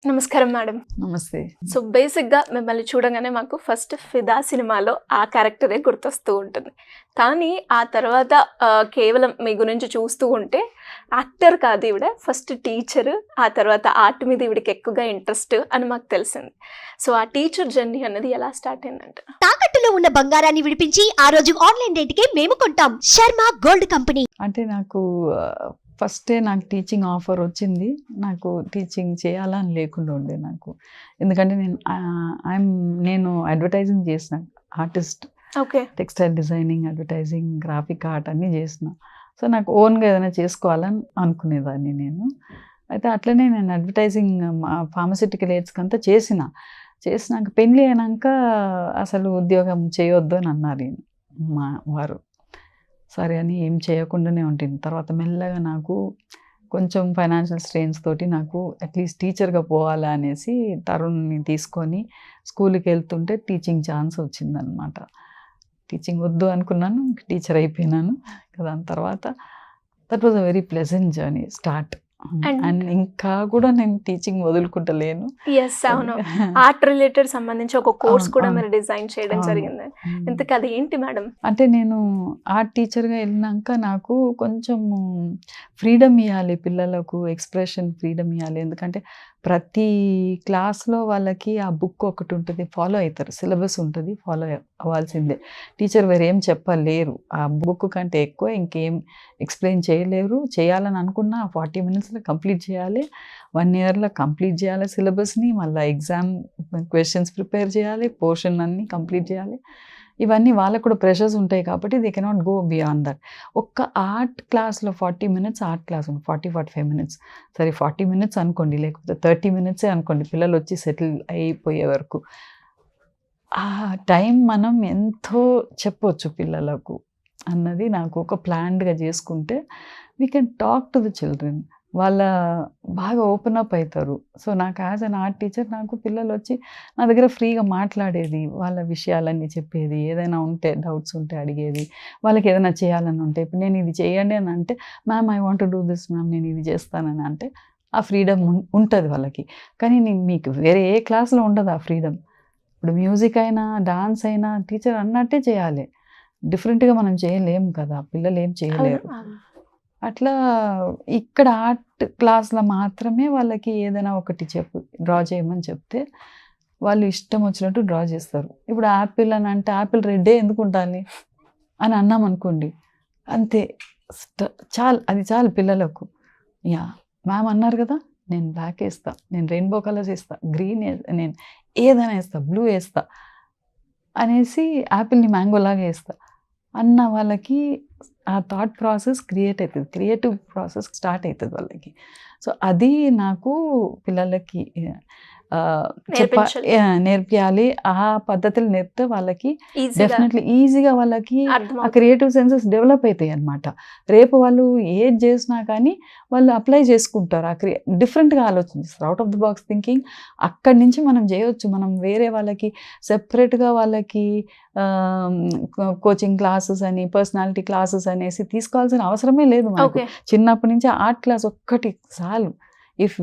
నమస్కారం మేడం. నమస్తే. సో బేసిక్‌గా మిమ్మల్ని చూడంగానే మాకు ఫస్ట్ 'ఫిదా' సినిమాలో ఆ క్యారెక్టరే గుర్తొస్తూ ఉంటుంది. కానీ ఆ తర్వాత కేవలం మీ గురించి చూస్తూ ఉంటే యాక్టర్ కాదు ఈవిడ. ఫస్ట్ టీచర్, ఆ తర్వాత ఆర్ట్ మీద ఈవిడకి ఎక్కువగా ఇంట్రెస్ట్ అని మాకు తెలిసింది. సో ఆ టీచర్ జర్నీ అన్నది ఎలా స్టార్ట్ అయిందంట? తాకట్టులో ఉన్న బంగారాన్ని విడిపించి ఆ రోజు ఆన్లైన్ రేటుకే మేము కొంటాం. Sharma gold company. అంటే నాకు ఫస్టే నాకు టీచింగ్ ఆఫర్ వచ్చింది. నాకు టీచింగ్ చేయాలని లేకుండా ఉండే నాకు. ఎందుకంటే నేను అడ్వర్టైజింగ్ చేసిన artist. Okay. Textile designing, advertising, graphic art అన్నీ చేసిన. సో నాకు ఓన్గా ఏదైనా చేసుకోవాలని అనుకునేదాన్ని నేను. అయితే అట్లనే నేను అడ్వర్టైజింగ్ ఫార్మస్యూటికల్ ఎయిడ్స్కి అంతా చేసినాక పెళ్ళి అయినాక అసలు ఉద్యోగం చేయొద్దు అని అన్నారు మా వారు. సరే అని ఏం చేయకుండానే ఉంటుంది. తర్వాత మెల్లగా నాకు కొంచెం ఫైనాన్షియల్ స్ట్రెయిన్స్ తోటి నాకు అట్లీస్ట్ టీచర్గా పోవాలా అనేసి తరుణ్ని తీసుకొని స్కూల్కి వెళ్తుంటే టీచింగ్ ఛాన్స్ వచ్చిందనమాట. టీచింగ్ వద్దు అనుకున్నాను, టీచర్ అయిపోయినాను. దాని తర్వాత that was a very pleasant journey start. And ఇంకా కూడా నేను టీచింగ్ వదులుకుంటలేను. యెస్, అవును. ఆర్ట్ రిలేటెడ్ సంబంధించి ఒక కోర్స్ కూడా మీరు డిజైన్ చేయడం జరిగింది. ఇంతకు అది ఏంటి మేడం? అంటే నేను ఆర్ట్ టీచర్గా వెళ్ళినాక నాకు కొంచెం ఫ్రీడమ్ ఇవ్వాలి, పిల్లలకు ఎక్స్ప్రెషన్ ఫ్రీడమ్ ఇవ్వాలి. ఎందుకంటే ప్రతి క్లాస్లో వాళ్ళకి ఆ బుక్ ఒకటి ఉంటుంది, ఫాలో అవుతారు. సిలబస్ ఉంటుంది, ఫాలో అవ్వాల్సిందే. టీచర్ వేరేం చెప్పలేరు. ఆ బుక్ కంటే ఎక్కువ ఇంకేం ఎక్స్ప్లెయిన్ చేయలేరు. చేయాలని అనుకున్నా 40 మినిట్స్లో కంప్లీట్ చేయాలి, 1 ఇయర్లో కంప్లీట్ చేయాలి సిలబస్ని. మళ్ళీ ఎగ్జామ్ క్వశ్చన్స్ ప్రిపేర్ చేయాలి, పోర్షన్ అన్నీ కంప్లీట్ చేయాలి. ఇవన్నీ వాళ్ళకు కూడా ప్రెషర్స్ ఉంటాయి కాబట్టి they cannot go beyond that. ఒక్క ఆర్ట్ క్లాస్లో 40 మినిట్స్ ఆర్ట్ క్లాస్ ఉంది, 40-45 మినిట్స్. సరే 40 మినిట్స్ అనుకోండి, లేకపోతే 30 మినిట్సే అనుకోండి, పిల్లలు వచ్చి సెటిల్ అయిపోయే వరకు. ఆ టైం మనం ఎంతో చెప్పొచ్చు పిల్లలకు అన్నది నాకు ఒక ప్లాన్డ్గా చేసుకుంటే we can talk to the children. వాళ్ళ బాగా ఓపెన్ అప్ అవుతారు. సో నాకు యాజ్ అన్ ఆర్ట్ టీచర్ నాకు పిల్లలు వచ్చి నా దగ్గర ఫ్రీగా మాట్లాడేది, వాళ్ళ విషయాలన్నీ చెప్పేది, ఏదైనా ఉంటే డౌట్స్ ఉంటే అడిగేది, వాళ్ళకి ఏదైనా చేయాలని ఉంటే ఇప్పుడు నేను ఇది చేయండి అని అంటే ma'am I want to do this ma'am, నేను ఇది చేస్తానని అంటే ఆ ఫ్రీడమ్ ఉంటుంది వాళ్ళకి. కానీ మీకు వేరే ఏ క్లాస్లో ఉండదు ఆ ఫ్రీడమ్. ఇప్పుడు మ్యూజిక్ అయినా డాన్స్ అయినా టీచర్ అన్నట్టే చేయాలి. డిఫరెంట్గా మనం చేయలేము కదా, పిల్లలు ఏం చేయలేరు. అట్లా ఇక్కడ ఆర్ట్ క్లాస్లో మాత్రమే వాళ్ళకి ఏదైనా ఒకటి డ్రా చేయమని చెప్తే వాళ్ళు ఇష్టం వచ్చినట్టు డ్రా చేస్తారు. ఇప్పుడు యాపిల్ అని అంటే యాపిల్ రెడ్డే ఎందుకు ఉండాలి అని అన్నాం అనుకోండి, అంతే అది చాలు పిల్లలకు. మ్యామ్ అన్నారు కదా, నేను బ్లాక్ వేస్తా, నేను రెయిన్బో కలర్స్ వేస్తా, గ్రీన్ నేను ఏదైనా వేస్తా, బ్లూ వేస్తా అనేసి యాపిల్ని మ్యాంగోలాగా వేస్తా అన్న వాళ్ళకి ఆ థాట్ ప్రాసెస్ క్రియేట్ అవుతుంది, క్రియేటివ్ ప్రాసెస్ స్టార్ట్ అవుతుంది వాళ్ళకి. సో అది నాకు పిల్లలకి నేర్పియాలి. ఆ పద్ధతులు నేర్పితే వాళ్ళకి డెఫినెట్లీ ఈజీగా వాళ్ళకి ఆ క్రియేటివ్ సెన్సెస్ డెవలప్ అవుతాయి అన్నమాట. రేపు వాళ్ళు ఏది చేసినా కానీ వాళ్ళు అప్లై చేసుకుంటారు, డిఫరెంట్గా ఆలోచిస్తారు, out of the box thinking. అక్కడి నుంచి మనం చేయొచ్చు. మనం వేరే వాళ్ళకి సెపరేట్గా వాళ్ళకి కోచింగ్ క్లాసెస్ అని, పర్సనాలిటీ క్లాసెస్ అనేసి తీసుకోవాల్సిన అవసరమే లేదు మనకు. చిన్నప్పటి నుంచి ఆర్ట్ క్లాస్ ఒక్కటి చాలు. If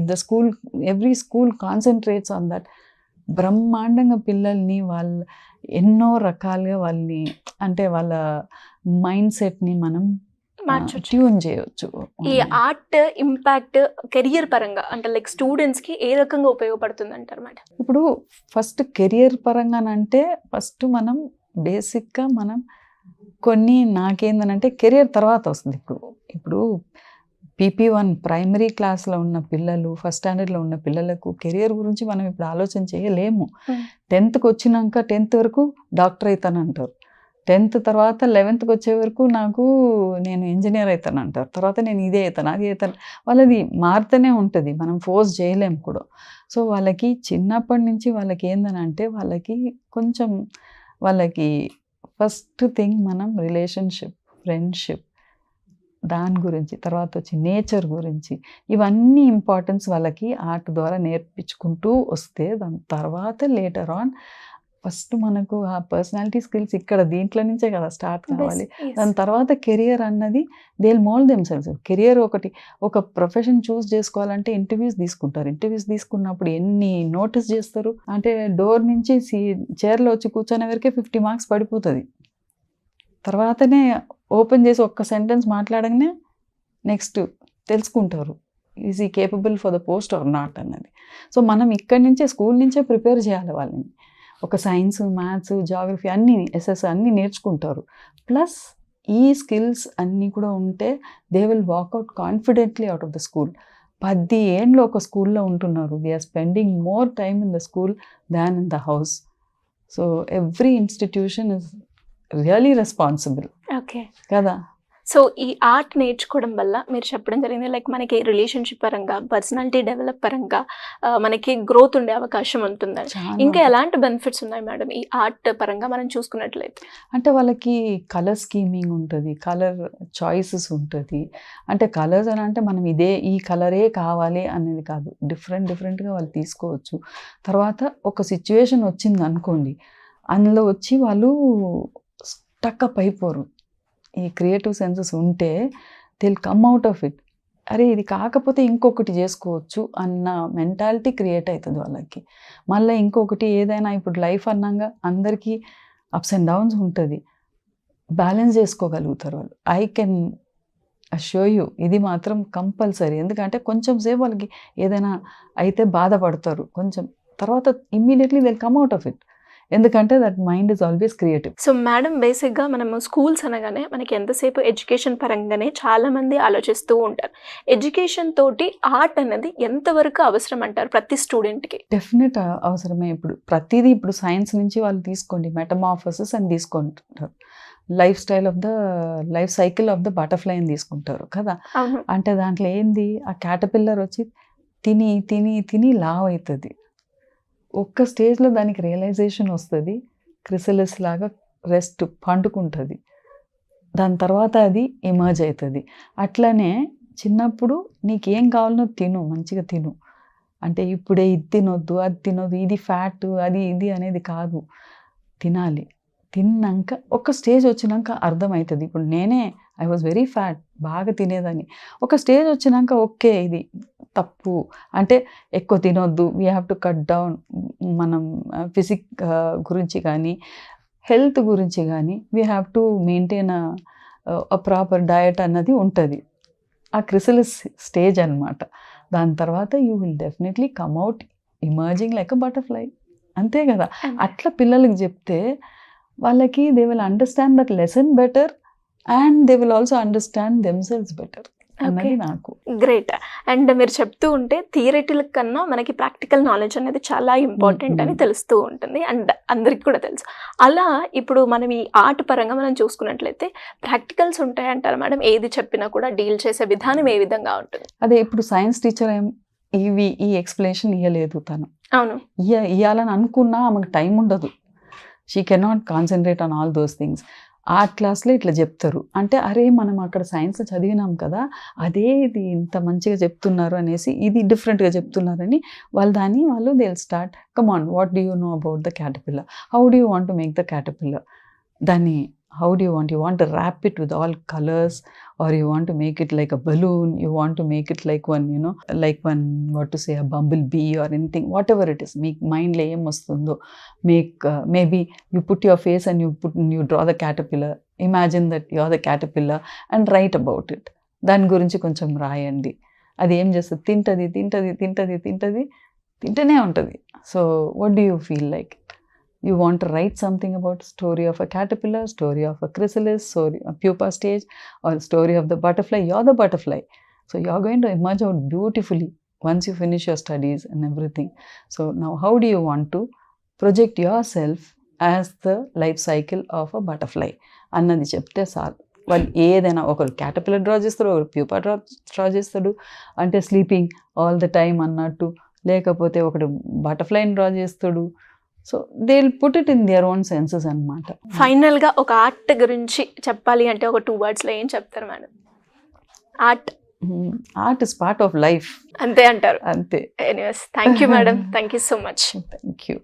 the school, every school concentrates on that, బ్రహ్మాండంగా పిల్లల్ని వాళ్ళ ఎన్నో రకాలుగా వాళ్ళని అంటే వాళ్ళ మైండ్ సెట్ని మనం ట్యూన్ చేయొచ్చు. ఈ ఆర్ట్ ఇంపాక్ట్ కెరియర్ పరంగా అంటే లైక్ స్టూడెంట్స్కి ఏ రకంగా ఉపయోగపడుతుంది అంటారు మేడం? ఇప్పుడు ఫస్ట్ కెరియర్ పరంగానంటే ఫస్ట్ మనం బేసిక్గా మనం కొన్ని నాకేందనంటే కెరియర్ తర్వాత వస్తుంది. ఇప్పుడు PP1 ప్రైమరీ క్లాస్లో ఉన్న పిల్లలు, ఫస్ట్ స్టాండర్డ్లో ఉన్న పిల్లలకు కెరియర్ గురించి మనం ఇప్పుడు ఆలోచన చేయలేము. 10th వచ్చినాక 10th వరకు డాక్టర్ అవుతానంటారు, 10th తర్వాత 11th వచ్చే వరకు నేను ఇంజనీర్ అవుతాను అంటారు, తర్వాత నేను ఇదే అవుతాను అది అవుతాను. వాళ్ళది మారుతూనే ఉంటుంది, మనం ఫోర్స్ చేయలేము కూడా. సో వాళ్ళకి చిన్నప్పటి నుంచి వాళ్ళకి ఏందనంటే వాళ్ళకి కొంచెం వాళ్ళకి ఫస్ట్ థింగ్ మనం రిలేషన్షిప్, ఫ్రెండ్షిప్, దాని గురించి, తర్వాత వచ్చి నేచర్ గురించి, ఇవన్నీ ఇంపార్టెన్స్ వాళ్ళకి ఆర్ట్ ద్వారా నేర్పించుకుంటూ వస్తే దాని తర్వాత లేటర్ ఆన్ ఫస్ట్ మనకు ఆ పర్సనాలిటీ స్కిల్స్ ఇక్కడ దీంట్లో నుంచే కదా స్టార్ట్ కావాలి. Yes. దాని తర్వాత కెరియర్ అన్నది they will mould themselves. Career ఒక ప్రొఫెషన్ చూస్ చేసుకోవాలంటే ఇంటర్వ్యూస్ తీసుకుంటారు. ఇంటర్వ్యూస్ తీసుకున్నప్పుడు ఎన్ని నోటీస్ చేస్తారు అంటే డోర్ నుంచి చైర్లో వచ్చి కూర్చొనే వరకే 50 మార్క్స్ పడిపోతుంది. తర్వాతనే ఓపెన్ చేసి ఒక్క సెంటెన్స్ మాట్లాడగానే నెక్స్ట్ తెలుసుకుంటారు is he capable for the post or not అన్నది. సో మనం ఇక్కడి నుంచే స్కూల్ నుంచే ప్రిపేర్ చేయాలి వాళ్ళని. ఒక సైన్స్, మ్యాథ్స్, జాగ్రఫీ అన్నీ ఎస్ఎస్ అన్నీ నేర్చుకుంటారు. ప్లస్ ఈ స్కిల్స్ అన్నీ కూడా ఉంటే they will walk out confidently out of the school. 10 ఏండ్లు ఒక స్కూల్లో ఉంటున్నారు. They are spending more time in the school than in the house. So every institution is really responsible okay. కదా. సో ఈ ఆర్ట్ నేర్చుకోవడం వల్ల మీరు చెప్పడం జరిగింది లైక్ మనకి రిలేషన్షిప్ పరంగా, పర్సనాలిటీ డెవలప్ పరంగా మనకి గ్రోత్ ఉండే అవకాశం ఉంటుందని. చాలా ఇంకా ఎలాంటి బెనిఫిట్స్ ఉన్నాయి మేడం ఈ ఆర్ట్ పరంగా మనం చూసుకున్నట్లయితే? అంటే వాళ్ళకి కలర్ స్కీమింగ్ ఉంటుంది, కలర్ చాయిసెస్ ఉంటుంది. అంటే కలర్స్ అని అంటే మనం ఈ కలరే కావాలి అనేది కాదు, డిఫరెంట్గా వాళ్ళు తీసుకోవచ్చు. తర్వాత ఒక సిచ్యువేషన్ వచ్చింది అనుకోండి, అందులో వచ్చి వాళ్ళు స్టక్అప్ అయిపోరు. ఈ క్రియేటివ్ సెన్సెస్ ఉంటే they will come out of it. అరే ఇది కాకపోతే ఇంకొకటి చేసుకోవచ్చు అన్న మెంటాలిటీ క్రియేట్ అవుతుంది వాళ్ళకి. మళ్ళీ ఇంకొకటి ఏదైనా ఇప్పుడు లైఫ్ అన్నాక అందరికీ అప్స్ అండ్ డౌన్స్ ఉంటుంది, బ్యాలెన్స్ చేసుకోగలుగుతారు వాళ్ళు. ఐ కెన్ అష్యూర్ యూ ఇది మాత్రం కంపల్సరీ. ఎందుకంటే కొంచెం సేపు వాళ్ళకి ఏదైనా అయితే బాధపడతారు, కొంచెం తర్వాత immediately they will come out of it. ఎందుకంటే that mind is always creative. So madam బేసిక్గా మనము స్కూల్స్ అనగానే మనకి ఎంతసేపు ఎడ్యుకేషన్ పరంగానే చాలామంది ఆలోచిస్తూ ఉంటారు. ఎడ్యుకేషన్ తోటి ఆర్ట్ అనేది ఎంతవరకు అవసరం అంటారు ప్రతి స్టూడెంట్కి? డెఫినెట్ అవసరమే. ఇప్పుడు ప్రతిదీ ఇప్పుడు సైన్స్ నుంచి వాళ్ళు తీసుకోండి, మెటమార్ఫోసిస్ అని తీసుకుంటారు, life cycle of the butterfly అని తీసుకుంటారు కదా. అవును. అంటే దాంట్లో ఏంది, ఆ క్యాటర్పిల్లర్ వచ్చి తిని తిని తిని లావ్ అవుతుంది. ఒక్క స్టేజ్లో దానికి రియలైజేషన్ వస్తుంది, క్రిసలిస్ లాగా రెస్ట్ పండుకుంటుంది, దాని తర్వాత అది ఎమర్జ్ అవుతుంది. అట్లనే చిన్నప్పుడు నీకేం కావాలనో తిను, మంచిగా తిను. అంటే ఇప్పుడే ఇది తినొద్దు, అది తినొద్దు, ఇది ఫ్యాట్, అది ఇది అనేది కాదు, తినాలి. తిన్నాక ఒక స్టేజ్ వచ్చినాక అర్థమవుతుంది. ఇప్పుడు ఐ వాజ్ వెరీ ఫ్యాట్, బాగా తినేదాన్ని. ఒక స్టేజ్ వచ్చినాక ఓకే ఇది తప్పు, అంటే ఎక్కువ తినొద్దు, we have to cut down. మనం ఫిజిక్ గురించి కానీ హెల్త్ గురించి కానీ we have to maintain a proper diet అన్నది ఉంటుంది. ఆ క్రిసలిస్ స్టేజ్ అనమాట. దాని తర్వాత you will definitely come out emerging like a butterfly. అంతే కదా. అట్లా పిల్లలకి చెప్తే వాళ్ళకి they will understand that lesson better and they will also understand themselves better అన్నది నాకు. గ్రేట్. అండ్ మీరు చెప్తూ ఉంటే థియరిటికల్ కన్నా మనకి ప్రాక్టికల్ నాలెడ్జ్ అనేది చాలా ఇంపార్టెంట్ అని తెలుస్తూ ఉంటుంది అండ్ అందరికి కూడా తెలుసు. అలా ఇప్పుడు మనం ఈ ఆర్ట్ పరంగా మనం చూసుకున్నట్లయితే ప్రాక్టికల్స్ ఉంటాయంటారు మేడం? ఏది చెప్పినా కూడా డీల్ చేసే విధానం ఏ విధంగా ఉంటుంది? అదే ఇప్పుడు సైన్స్ టీచర్ ఈ ఎక్స్ప్లెనేషన్ ఇవ్వలేదు, తను అవును ఇవ్వాలని అనుకున్నా ఆమెకు టైం ఉండదు. She cannot concentrate on all those things. Art క్లాస్లో ఇట్లా చెప్తారు అంటే అరే మనం అక్కడ సైన్స్ చదివినాం కదా, అదే ఇది ఇంత మంచిగా చెప్తున్నారు అనేసి ఇది డిఫరెంట్గా చెప్తున్నారని వాళ్ళు they will start come on what do you know about the caterpillar, how do you want to make the caterpillar, దాన్ని how do you want to wrap it with all colors or you want to make it like a balloon, you want to make it like one what to say a bumblebee or anything, whatever it is, make mind lo em vastundo, make maybe you put your face and you draw the caterpillar, imagine that you are the caterpillar and write about it. దాని గురించి కొంచెం రాయండి. అది ఏం చేస్తుంది, తింటనే ఉంటుంది. So what do you feel like? You want to write something about story of a caterpillar, story of a chrysalis, story of pupa stage, or story of the butterfly. You're the butterfly. So you're going to emerge out beautifully once you finish your studies and everything. So now how do you want to project yourself as the life cycle of a butterfly? అన్నది చెప్తే sir వాళ్ళు ఏదైనా ఒకరు caterpillar draw చేస్తారు, ఒకరు pupa draw చేస్తాడు, అంటే sleeping all the time అన్నట్టు, లేకపోతే ఒకడు బటర్ఫ్లైని డ్రా చేస్తాడు. So they will put it in their own senses అనమాట. ఫైనల్గా ఒక ఆర్ట్ గురించి చెప్పాలి అంటే ఒక 2 wordsలో ఏం చెప్తారు madam? Art is part of life, అంతే అంటారు? అంతే. Anyways thank you madam, thank you so much. Thank you.